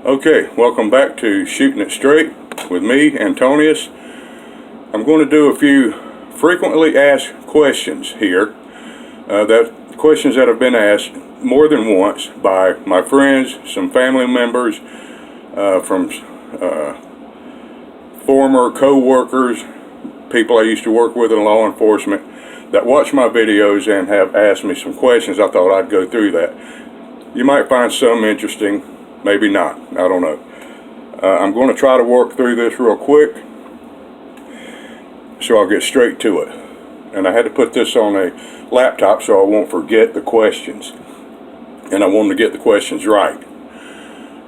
Okay, welcome back to Shooting It Straight with me, Antonius. I'm going to do a few frequently asked questions here. Questions that have been asked more than once by my friends, some family members, from former co-workers, people I used to work with in law enforcement that watch my videos and have asked me some questions. I thought I'd go through that. You might find some interesting, maybe not, I don't know. I'm going to try to work through this real quick, so I'll get straight to it. And I had to put this on a laptop so I won't forget the questions. And I wanted to get the questions right.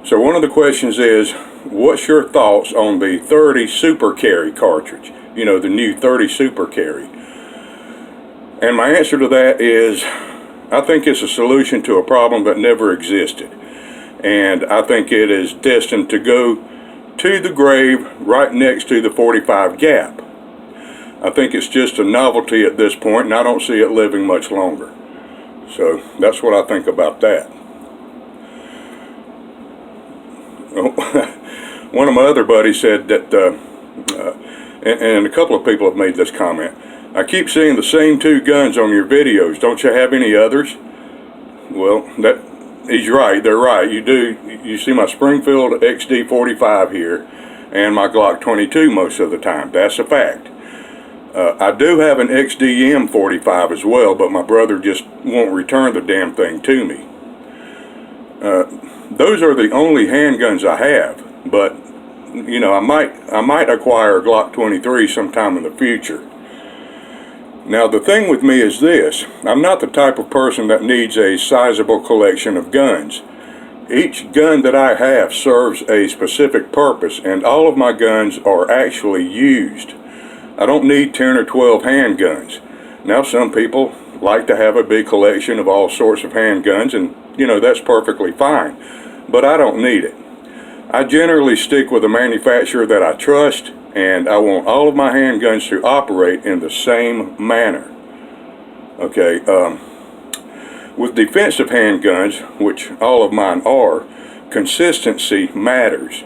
So one of the questions is, what's your thoughts on the 30 Super Carry cartridge? You know, the new 30 Super Carry. And my answer to that is, I think it's a solution to a problem that never existed. And I think it is destined to go to the grave right next to the 45 gap. I think it's just a novelty at this point, and I don't see it living much longer. So that's what I think about that. One of my other buddies said that, and a couple of people have made this comment, I keep seeing the same two guns on your videos. Don't you have any others? Well, he's right. They're right. You do. You see my Springfield XD45 here and my Glock 22 most of the time. That's a fact. I do have an XDM45 as well, but my brother just won't return the damn thing to me. Those are the only handguns I have, but you know, I might acquire a Glock 23 sometime in the future. Now the thing with me is this, I'm not the type of person that needs a sizable collection of guns. Each gun that I have serves a specific purpose, and all of my guns are actually used. I don't need 10 or 12 handguns. Now some people like to have a big collection of all sorts of handguns, and you know, that's perfectly fine, but I don't need it. I generally stick with a manufacturer that I trust, and I want all of my handguns to operate in the same manner. Okay, with defensive handguns, which all of mine are, consistency matters.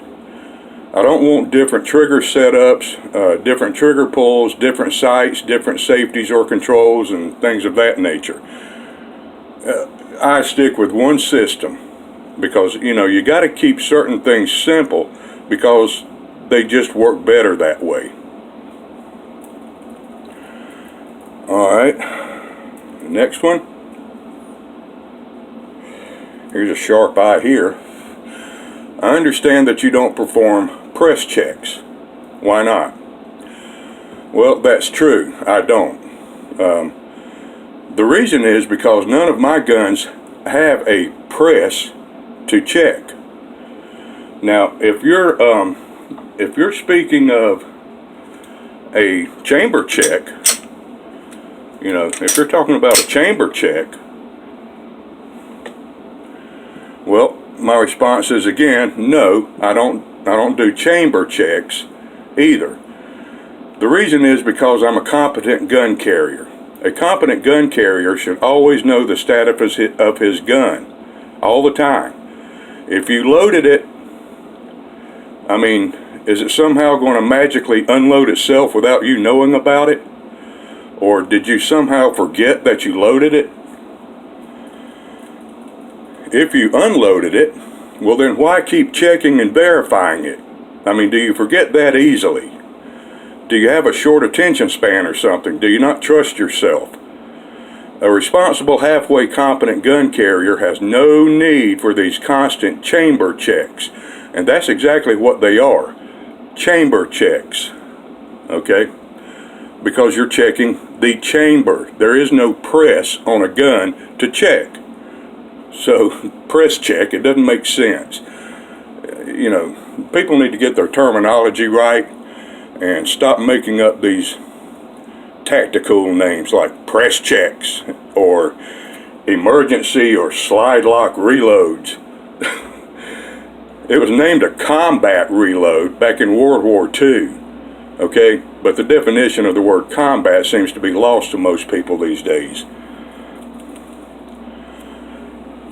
I don't want different trigger setups, different trigger pulls, different sights, different safeties or controls, and things of that nature. I stick with one system because, you know, you got to keep certain things simple because they just work better that way. Alright, next one. Here's a sharp eye here. I understand that you don't perform press checks. Why not? Well, that's true. I don't. The reason is because none of my guns have a press to check. Now, if you're speaking of a chamber check, you know, if you're talking about a chamber check, well, my response is again, no, I don't do chamber checks either. The reason is because I'm a competent gun carrier. A competent gun carrier should always know the status of his gun all the time. If you loaded it, I mean, is it somehow going to magically unload itself without you knowing about it? Or did you somehow forget that you loaded it? If you unloaded it, well then why keep checking and verifying it? I mean, do you forget that easily? Do you have a short attention span or something? Do you not trust yourself? A responsible, halfway competent gun carrier has no need for these constant chamber checks. And that's exactly what they are. Chamber checks. Okay? Because you're checking the chamber. There is no press on a gun to check. So, press check, it doesn't make sense. You know, people need to get their terminology right and stop making up these tactical names like press checks or emergency or slide lock reloads. It was named a combat reload back in World War II, okay? But the definition of the word combat seems to be lost to most people these days.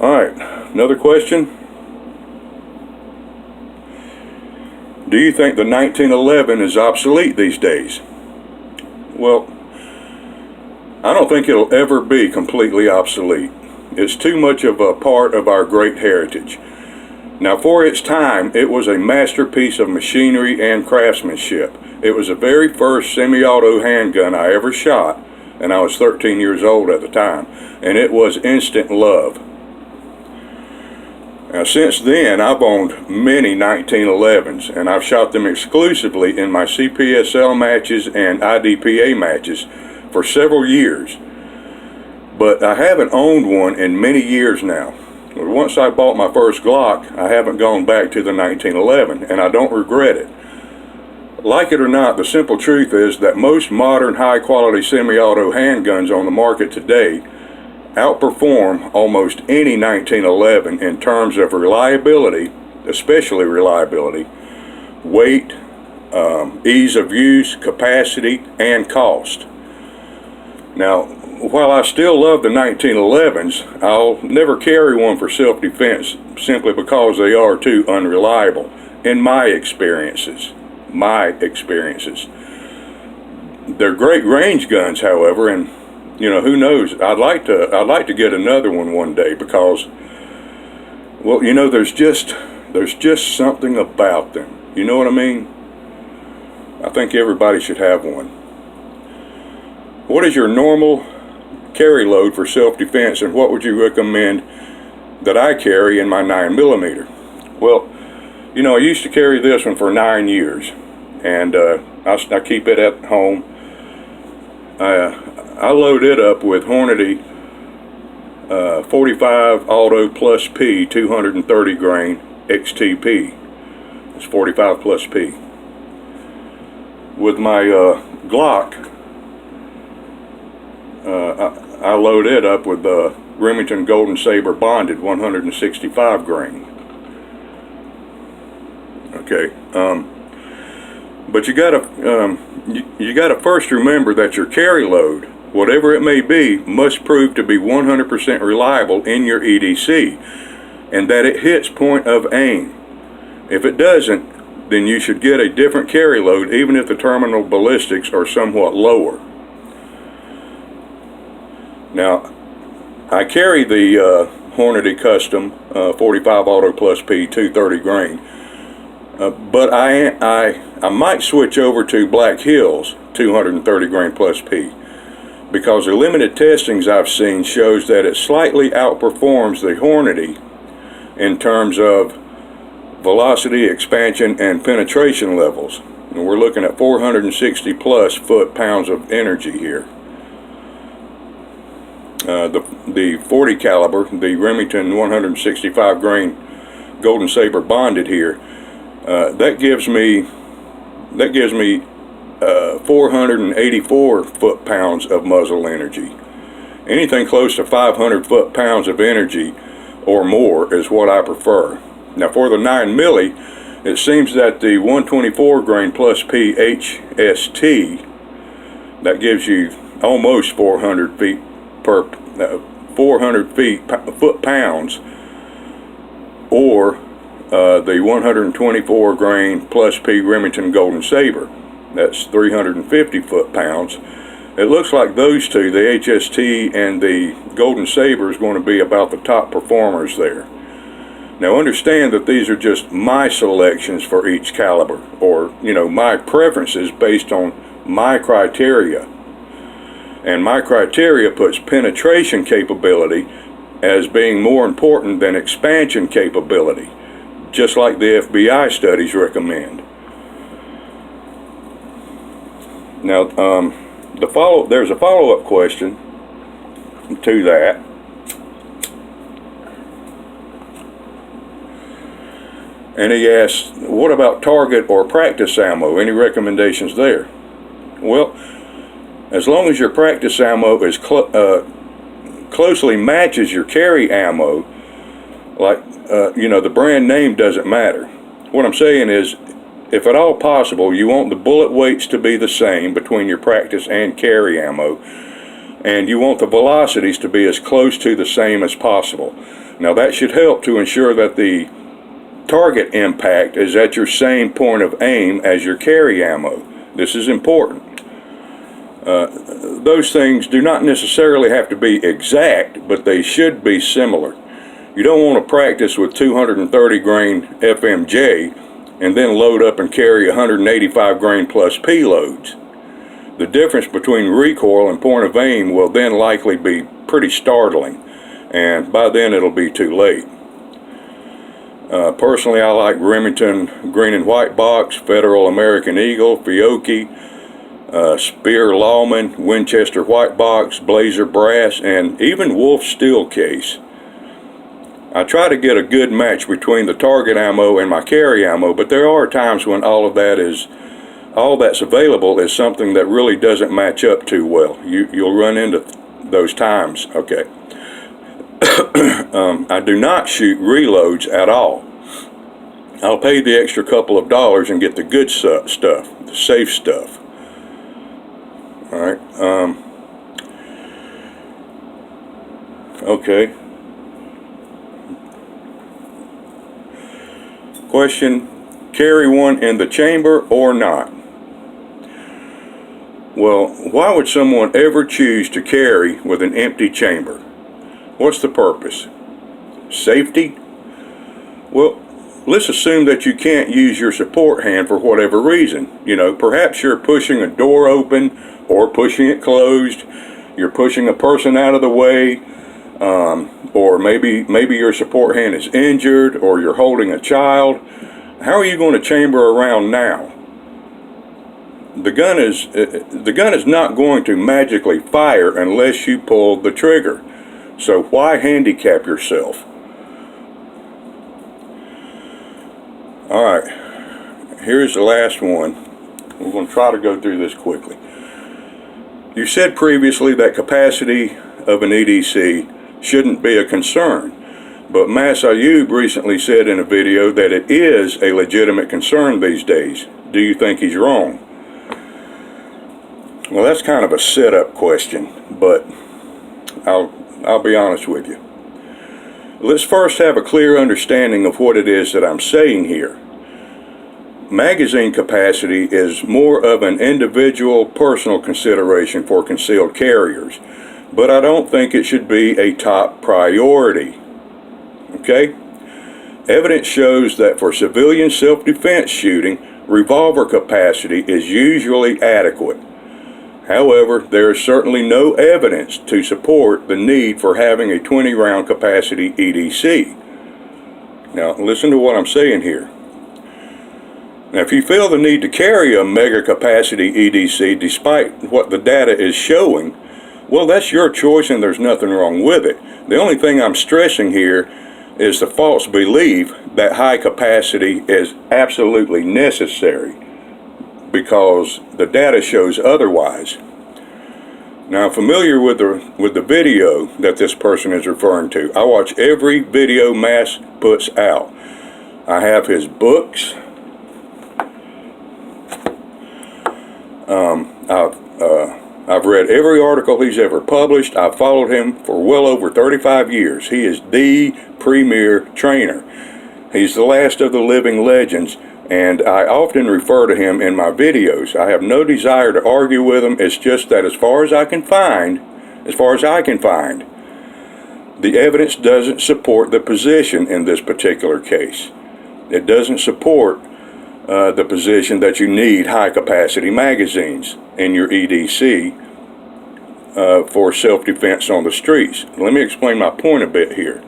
All right, another question. Do you think the 1911 is obsolete these days? Well, I don't think it'll ever be completely obsolete. It's too much of a part of our great heritage. Now, for its time, it was a masterpiece of machinery and craftsmanship. It was the very first semi-auto handgun I ever shot, and I was 13 years old at the time, and it was instant love. Now, since then, I've owned many 1911s, and I've shot them exclusively in my CPSL matches and IDPA matches for several years. But I haven't owned one in many years now. Once I bought my first Glock, I haven't gone back to the 1911, and I don't regret it. Like it or not, the simple truth is that most modern high-quality semi-auto handguns on the market today outperform almost any 1911 in terms of reliability, especially reliability, weight, ease of use, capacity, and cost. Now, while I still love the 1911s, I'll never carry one for self-defense simply because they are too unreliable, in my experiences. They're great range guns, however, and who knows? I'd like to get another one day because, well, there's just something about them. You know what I mean? I think everybody should have one. What is your normal carry load for self-defense, and what would you recommend that I carry in my 9mm? Well, I used to carry this one for 9 years, and I keep it at home. I load it up with Hornady 45 Auto Plus P 230 grain XTP. It's 45 plus P. With my Glock, I load it up with the Remington Golden Saber bonded 165 grain. Okay, but you gotta first remember that your carry load, whatever it may be, must prove to be 100% reliable in your EDC, and that it hits point of aim. If it doesn't, then you should get a different carry load, even if the terminal ballistics are somewhat lower. Now, I carry the Hornady Custom 45 Auto Plus P 230 grain, but I might switch over to Black Hills 230 grain plus P, because the limited testings I've seen shows that it slightly outperforms the Hornady in terms of velocity, expansion, and penetration levels. And we're looking at 460 plus foot-pounds of energy here. The 40 caliber, the Remington 165 grain Golden Saber bonded here, that gives me 484 foot-pounds of muzzle energy. Anything close to 500 foot-pounds of energy or more is what I prefer. Now, for the 9mm, it seems that the 124 grain plus P HST, that gives you almost 400 foot-pounds, or the 124 grain plus P Remington Golden Saber, that's 350 foot-pounds. It looks like those two, the HST and the Golden Saber, is going to be about the top performers there. Now, understand that these are just my selections for each caliber, or my preferences based on my criteria. And my criteria puts penetration capability as being more important than expansion capability, just like the FBI studies recommend. Now, there's a follow-up question to that. And he asks, what about target or practice ammo? Any recommendations there? Well, as long as your practice ammo is closely matches your carry ammo, like, the brand name doesn't matter. What I'm saying is, if at all possible, you want the bullet weights to be the same between your practice and carry ammo, and you want the velocities to be as close to the same as possible. Now, that should help to ensure that the target impact is at your same point of aim as your carry ammo. This is important. Those things do not necessarily have to be exact, but they should be similar. You don't want to practice with 230 grain FMJ and then load up and carry 185 grain plus P loads. The difference between recoil and point of aim will then likely be pretty startling, and by then it'll be too late. Personally, I like Remington green and white box, Federal American Eagle, Fiocchi, Spear Lawman, Winchester white box, Blazer brass, and even Wolf steel case. I try to get a good match between the target ammo and my carry ammo, but there are times when all that's available is something that really doesn't match up too well. You'll run into those times. Okay. I do not shoot reloads at all. I'll pay the extra couple of dollars and get the good stuff, the safe stuff. All right. Okay. Question: carry one in the chamber or not? Well, why would someone ever choose to carry with an empty chamber? What's the purpose? Safety? Well, let's assume that you can't use your support hand for whatever reason. Perhaps you're pushing a door open or pushing it closed. You're pushing a person out of the way, or maybe your support hand is injured, or you're holding a child. How are you going to chamber around now? The gun is not going to magically fire unless you pull the trigger. So why handicap yourself? All right, here's the last one. We're going to try to go through this quickly. You said previously that capacity of an EDC shouldn't be a concern, but Mas Ayub recently said in a video that it is a legitimate concern these days. Do you think he's wrong? Well, that's kind of a setup question, but I'll be honest with you. Let's first have a clear understanding of what it is that I'm saying here. Magazine capacity is more of an individual personal consideration for concealed carriers, but I don't think it should be a top priority. Okay? Evidence shows that for civilian self-defense shooting, revolver capacity is usually adequate. However, there is certainly no evidence to support the need for having a 20-round capacity EDC. Now, listen to what I'm saying here. Now, if you feel the need to carry a mega capacity EDC despite what the data is showing, well, that's your choice and there's nothing wrong with it. The only thing I'm stressing here is the false belief that high capacity is absolutely necessary, because the data shows otherwise. Now, I'm familiar with the video that this person is referring to. I watch every video Mas puts out. I have his books. I've read every article he's ever published. I've followed him for well over 35 years. He is the premier trainer. He's the last of the living legends, and I often refer to him in my videos. I have no desire to argue with him. It's just that as far as I can find, the evidence doesn't support the position in this particular case. It doesn't support the position that you need high-capacity magazines in your EDC for self-defense on the streets. Let me explain my point a bit here.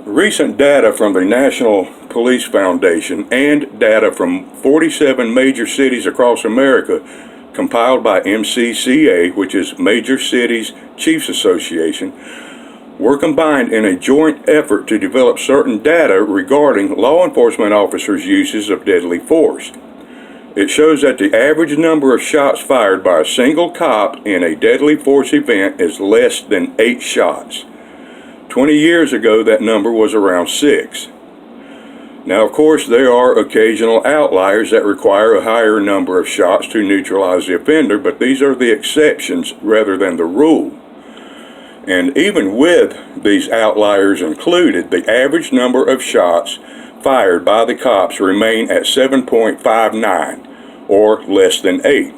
Recent data from the National Police Foundation and data from 47 major cities across America compiled by MCCA, which is Major Cities Chiefs Association, were combined in a joint effort to develop certain data regarding law enforcement officers' uses of deadly force. It shows that the average number of shots fired by a single cop in a deadly force event is less than 8 shots. 20 years ago, that number was around 6. Now, of course, there are occasional outliers that require a higher number of shots to neutralize the offender, but these are the exceptions rather than the rule. And even with these outliers included, the average number of shots fired by the cops remain at 7.59, or less than 8.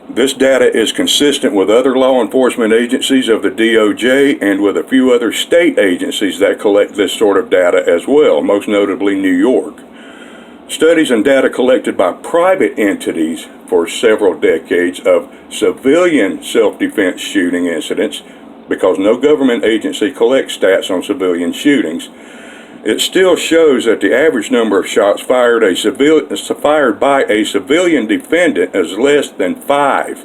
This data is consistent with other law enforcement agencies of the DOJ and with a few other state agencies that collect this sort of data as well, most notably New York. Studies and data collected by private entities for several decades of civilian self-defense shooting incidents, because no government agency collects stats on civilian shootings, it still shows that the average number of shots fired by a civilian defendant is less than 5.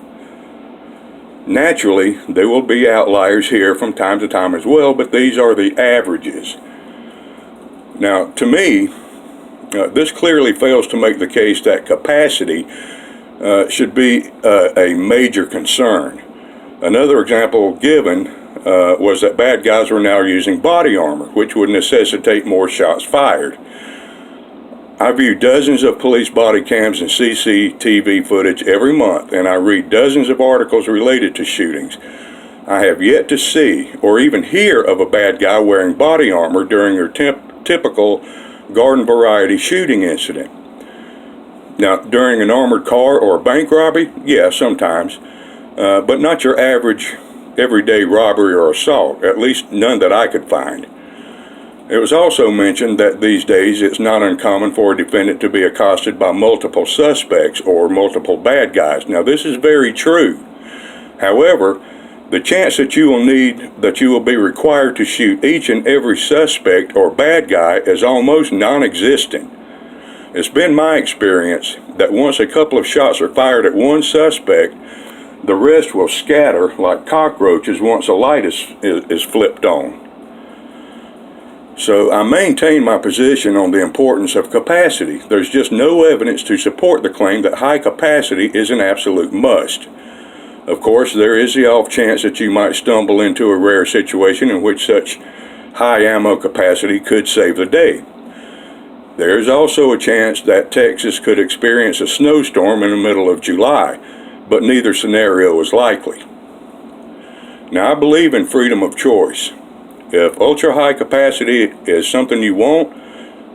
Naturally, there will be outliers here from time to time as well, but these are the averages. Now, to me, this clearly fails to make the case that capacity should be a major concern. Another example given was that bad guys were now using body armor, which would necessitate more shots fired. I view dozens of police body cams and CCTV footage every month, and I read dozens of articles related to shootings. I have yet to see or even hear of a bad guy wearing body armor during your typical garden variety shooting incident. Now, during an armored car or a bank robbery, yeah, sometimes, but not your average everyday robbery or assault, at least none that I could find. It was also mentioned that these days it's not uncommon for a defendant to be accosted by multiple suspects or multiple bad guys. Now, this is very true. However, the chance that you will be required to shoot each and every suspect or bad guy is almost non-existent. It's been my experience that once a couple of shots are fired at one suspect, the rest will scatter like cockroaches once a light is flipped on. So I maintain my position on the importance of capacity. There's just no evidence to support the claim that high capacity is an absolute must. Of course, there is the off chance that you might stumble into a rare situation in which such high ammo capacity could save the day. There is also a chance that Texas could experience a snowstorm in the middle of July, but neither scenario is likely. Now, I believe in freedom of choice. If ultra-high capacity is something you want,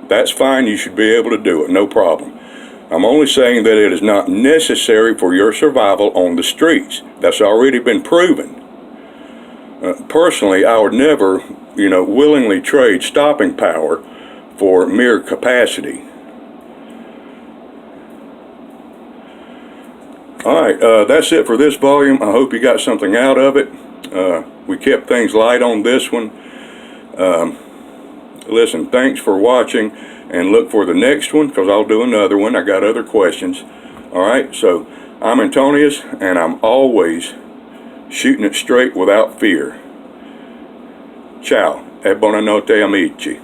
that's fine, you should be able to do it, no problem. I'm only saying that it is not necessary for your survival on the streets. That's already been proven. Personally, I would never, willingly trade stopping power for mere capacity. Alright, that's it for this volume. I hope you got something out of it. We kept things light on this one. Listen, thanks for watching, and look for the next one, because I'll do another one. I got other questions. Alright, so I'm Antonius, and I'm always shooting it straight without fear. Ciao, e buonanotte amici.